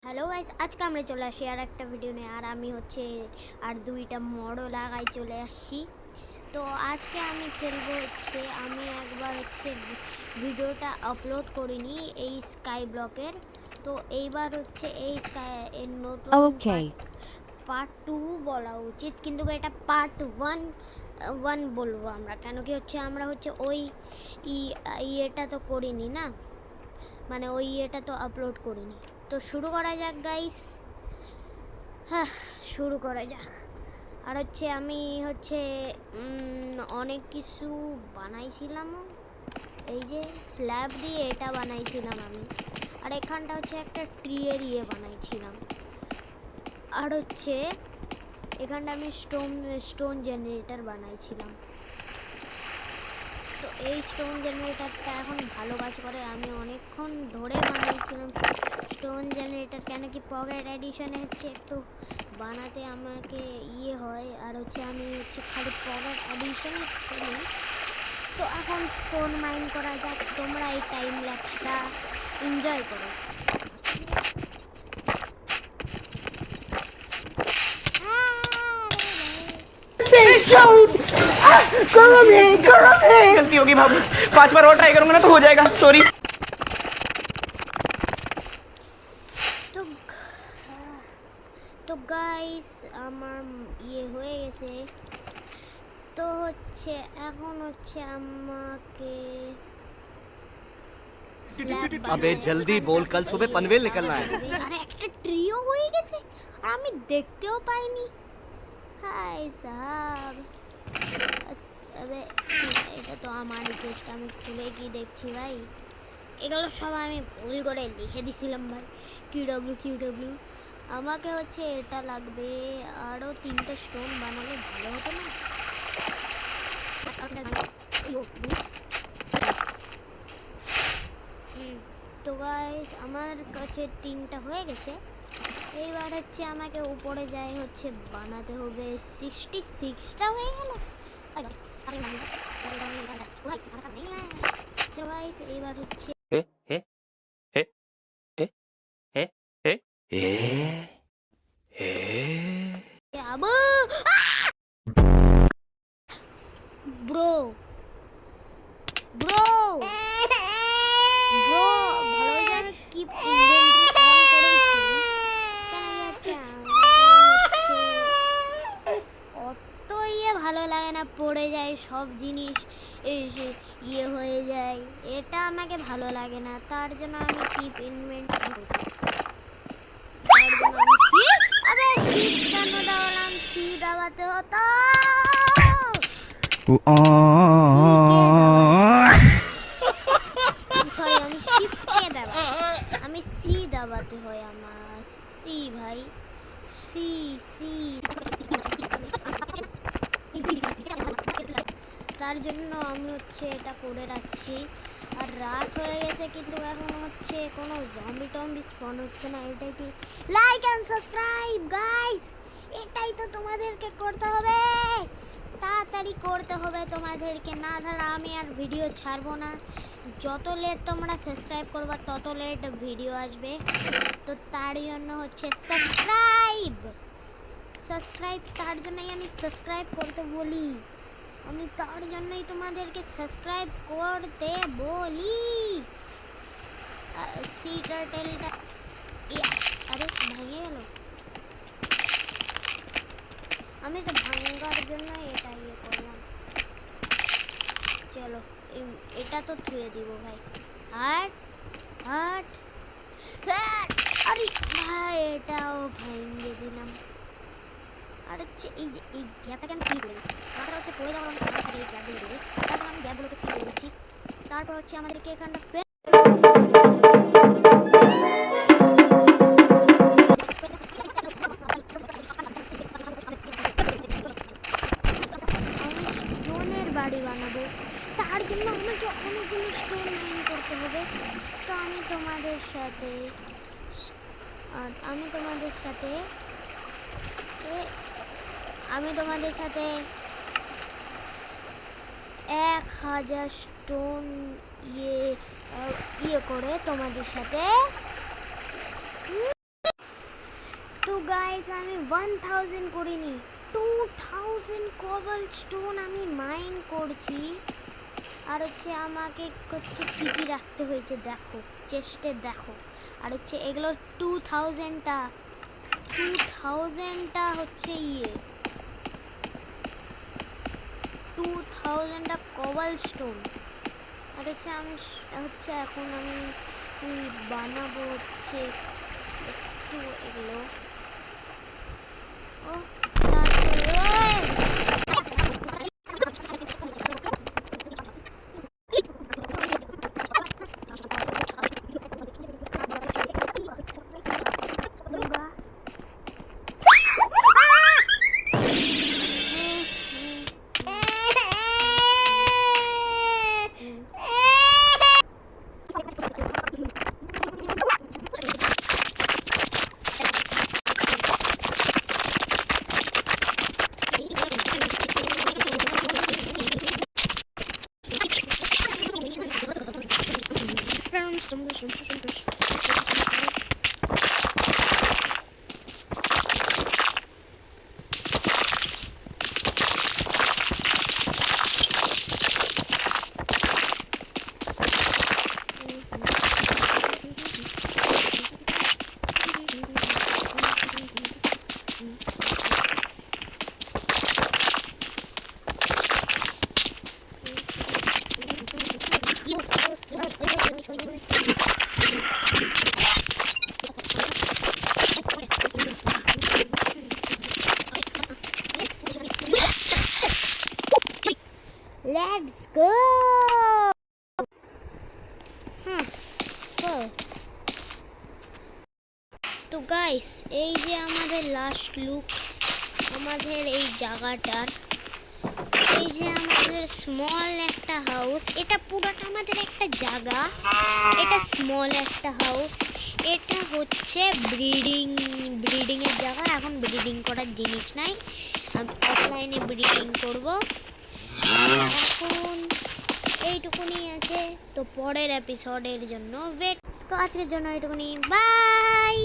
Hello guys, আজকে আমরা চলে আসি আর একটা ভিডিও নিয়ে। আর আমি হচ্ছে আর দুইটা মডও লাগাই চলে আসছি। তো আজকে আমি খেলবো হচ্ছে, আমি একবার হচ্ছে ভিডিওটা আপলোড করিনি এই স্কাই ব্লকের। তো এইবার হচ্ছে এই স্কাই এর নতুন পার্ট 2 বলা উচিত, কিন্তু এটা পার্ট 1 বলবো আমরা। কেন কি হচ্ছে আমরা হচ্ছে ওই ইয়েটা তো করিনি না, মানে ওই ইয়েটা তো আপলোড করিনি। তো শুরু করা যাক গাইস। হ্যাঁ, শুরু করা যাক। আর হচ্ছে আমি হচ্ছে অনেক কিছু বানাইছিলাম, এই যে স্ল্যাব দিয়ে এটা বানাইছিলাম আমি। আর এখানটা হচ্ছে একটা ট্রিয়ের ইয়ে বানাইছিলাম। আর হচ্ছে এখানটা আমি স্টোন জেনারেটর বানাইছিলাম। তো এই স্টোন জেনারেটরটা এখন ভালো কাজ করে। আমি অনেকক্ষণ ধরে বানিয়েছিলাম স্টোন জেনারেটর, কেন কি পকেট এডিশনে হচ্ছে একটু বানাতে আমাকে ইয়ে হয়। আর হচ্ছে আমি হচ্ছে খালি পকেট এডিশন খেলি। তো এখন স্টোন মাইন করা যাক, তোমরা এই টাইম ল্যাপসটা এনজয় করো। गलती होगी वापस 5 बार और ट्राई करूंगा ना तो हो जाएगा। सॉरी। তো গাইস আমার ইয়ে হয়ে গেছে। তো হচ্ছে এখন হচ্ছে আমাকে अबे जल्दी बोल, कल सुबह पनवेल निकलना है। আরে একটা ট্রিও হয়ে গেছে আর আমি দেখতেও পাইনি। হাই সাহাব, আবে এটা তো আমারই চেষ্টা, আমি খুলে কি দেখছি ভাই। এগুলো সব আমি ভুল করে লিখে দিছিলাম ভাই। কিউ আমাকে হচ্ছে এটা লাগবে, আরও 3টে স্টোন বানালে ভালো হতো না? তো গাইস আমার কাছে 3টা হয়ে গেছে। এইবার হচ্ছে আমাকে উপরে যাই হচ্ছে বানাতে হবে 66টা হয়ে গেল। এইবার হচ্ছে ব্রো ব্রো ব্রো ভালো জানে কি ইনভেন্টরি অন করেছি। অত ইয়ে ভালো লাগে না, পড়ে যায় সব জিনিস, এই ইয়ে হয়ে যায়, এটা আমাকে ভালো লাগে না। তার জন্য আমি কিপ ইনভেন্টরি করি। তার জন্য আমি আবে শিফট কেন দাবালাম, সি দাবাতে হতো। সরি, আমি শিফট কে দাবা, আমি সি দাবাতে হয় আমার। সি ভাই, সি সি। তার জন্য আমি হচ্ছে এটা করে রাখছি। আর রাত হয়ে গেছে, কিন্তু এখন হচ্ছে কোনো জম্বি টম্বি স্পন হচ্ছে না। এটাই কি লাইক এন্ড সাবস্ক্রাইব গাইস, এটাই তো তোমাদেরকে করতে হবে, তাড়াতাড়ি করতে হবে তোমাদেরকে, না ছাড়া আমি আর ভিডিও ছাড়বো না। যত লেট তোমরা সাবস্ক্রাইব করবা তত লেট ভিডিও আসবে। তো তার জন্য হচ্ছে সাবস্ক্রাইব, তার জন্যই আমি সাবস্ক্রাইব করতে বলি, আমি তার জন্যই তোমাদেরকে সাবস্ক্রাইব করতে বলি। সি টার্টেলটা আরে ভেঙে গেল, আমি তো ভাঙার জন্য এটা ইয়ে করলাম। চলো এটা তো ধুয়ে দিব ভাই। হাট হাট হাট, আরে ভাই এটাও ভেঙে দিলাম। আর হচ্ছে এই যে এই গ্যাপটাকে আমি ফিল করি, তারপর হচ্ছে পড়ে যাওয়ার অনেক চান্স থাকে এই গ্যাপগুলো থেকে। তারপর আমি গ্যাপগুলোকে ফিল করে দিচ্ছি। তারপর হচ্ছে আমাদেরকে এখানটা স্টোনের বাড়ি বানাবো। তার জন্য আমাকে অনেকগুলো স্টোন মাইন করতে হবে। তো আমি তোমাদের সাথে আমি তোমাদের সাথে 1000 স্টোন ইয়ে করে তোমাদের সাথে তো গাইস আমি 1000 করিনি, 2000 কবল স্টোন আমি মাইন করছি। আর হচ্ছে আমাকে হচ্ছে কী কী রাখতে হয়েছে দেখো, চেস্টে দেখো। আর হচ্ছে এগুলো 2000টা হচ্ছে 2000টা কবল স্টোন। আর হচ্ছে আমি হচ্ছে এখন আমি বানাবো হচ্ছে একটু এগুলো। ও Let's go! তো গাইস এই যে আমাদের লাস্ট লুক আমাদের এই জায়গাটার, এই যে আমাদের স্মল একটা হাউস, এটা পুরোটা আমাদের একটা জায়গা, এটা স্মল একটা হাউস, এটা হচ্ছে ব্রিডিংয়ের জায়গা। এখন ব্রিডিং করার জিনিস নাই, আমি অফলাইনে ব্রিডিং করব। এখন এইটুকুনি আছে, তো পরের এপিসোডের জন্য ওয়েট। তো আজকের জন্য এইটুকুনি, বাই।